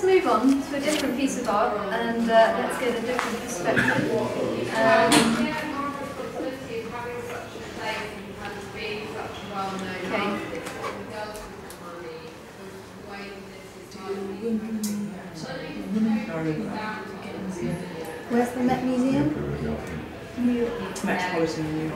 let's move on to a different piece of art and let's get a different perspective. Okay. Where's the Met Museum? New York. Metropolitan New York.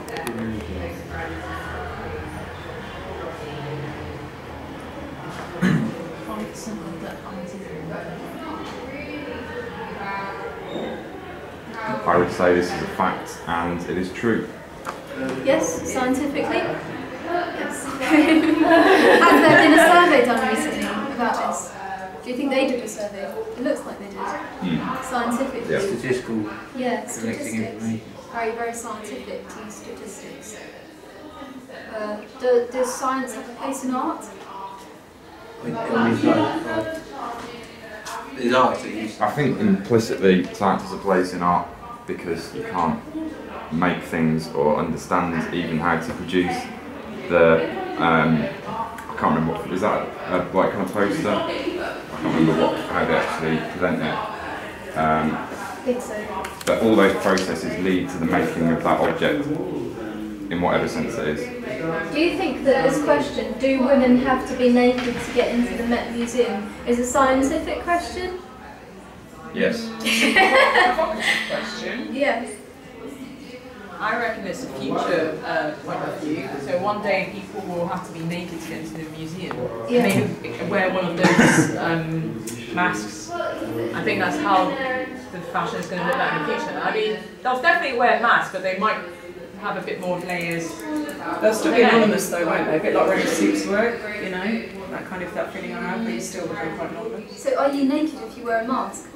I would say this is a fact and it is true. Yes, scientifically. Yes. Has there been a survey done recently about this? Do you think they did a survey? It looks like they did. Scientifically. Yeah. Statistical. Yeah, Collecting statistics. information. Very, very scientific to use statistics. Does science have a place in art? There's art to use. I think implicitly science has a place in art because you can't make things or understand even how to produce the I can't remember what is that a white kind of poster? I can't remember how they actually present it. I think so. But all those processes lead to the making of that object in whatever sense it is. Do you think that this question, do women have to be naked to get into the Met Museum, is a scientific question? Yes. Question. Yes. I reckon it's a future point of view. So one day people will have to be naked to get into the museum. Yeah. Maybe wear one of those masks. I think that's how the fashion is going to look like in the future. I mean, they'll definitely wear masks, but they might have a bit more layers. They'll still be anonymous though, won't they? A bit like Red Suits work, you know? That kind of that feeling I have, but you still become quite anonymous. So are you naked if you wear a mask?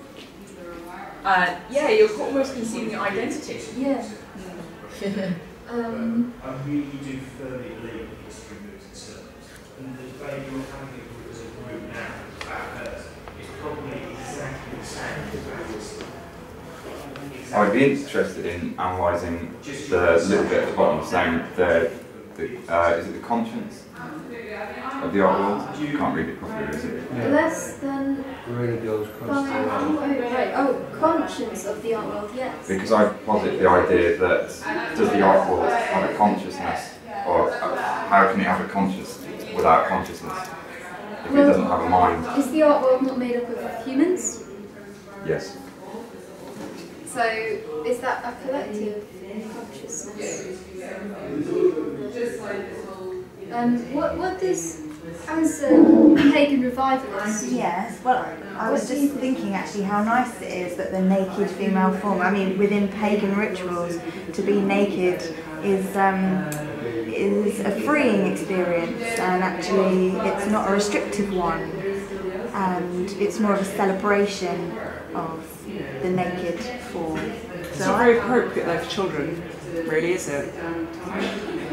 Yeah, you're almost concealing your identity. Yeah. I really do firmly believe in history moves in circles. And the debate you're having as a group now about hers is probably exactly the same as I'd be interested in analysing the little bit at the bottom saying is it the conscience of the art world? You can't read it properly, is it? Less than Gorilla Girls Oh, right. Oh, conscience of the art world, yes. Because I posit the idea that does the art world have a consciousness, or how can it have a consciousness without consciousness if it doesn't have a mind? Is the art world not made up of humans? Yes. So is that a collective consciousness? What does, as a pagan revivalist? Yes, well, I was just thinking actually how nice it is that the naked female form, I mean, within pagan rituals, to be naked is a freeing experience, and actually it's not a restrictive one, and it's more of a celebration of the naked form. It's not very appropriate though for children, really, is it?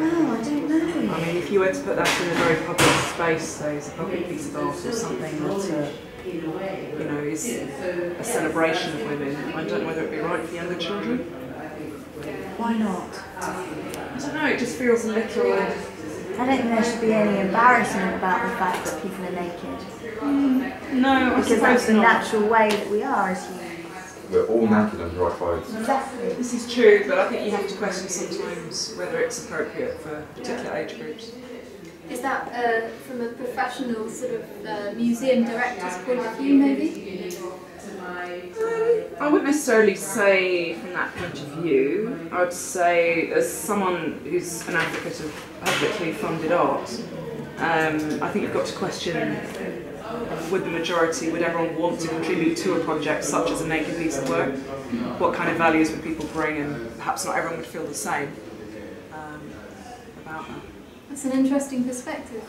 Oh, I don't know. I mean, if you were to put that in a very public space, say it's a public piece of art or something that, you know, is a celebration of women, I don't know whether it would be right for younger children. Why not? I don't know, it just feels a little... I don't think there should be any embarrassment about the fact that people are naked. No, I Because that's the not. natural way that we are as humans. We're all naked under our clothes. Exactly. This is true, but I think you have to question sometimes whether it's appropriate for particular age groups. Is that from a professional sort of museum director's point of view, maybe? I wouldn't necessarily say from that point of view. I would say as someone who's an advocate of publicly funded art, I think you've got to question would everyone want to contribute to a project such as a naked piece of work? What kind of values would people bring, and perhaps not everyone would feel the same about that. That's an interesting perspective.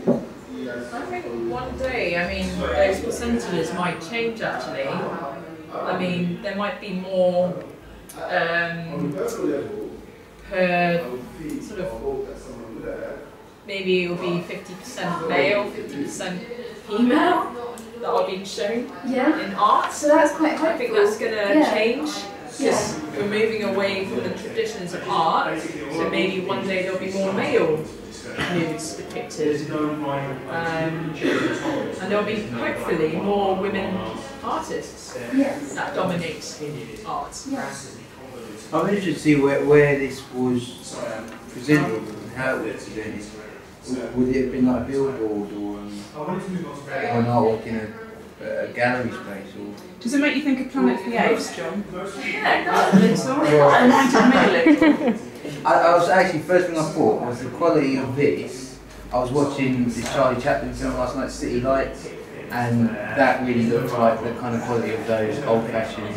I think one day, I mean, those percentages might change actually. I mean, there might be more per sort of, maybe it will be 50% male, 50% female that are being shown in art. So that's quite hopeful. I think that's going to change. Because we're moving away from the traditions of art, so maybe one day there'll be more male nudes depicted. And there'll be hopefully more women artists that dominate art. I'm interested to see where this was presented and how it was presented. Would it have been like a billboard or an artwork in a gallery space? Or? Does it make you think of Planet of the Apes, John? Yeah, it does. Reminded me a little. I was actually, first thing I thought was the quality of this. I was watching this Charlie Chaplin film last night, City Lights, and that really looked like the kind of quality of those old-fashioned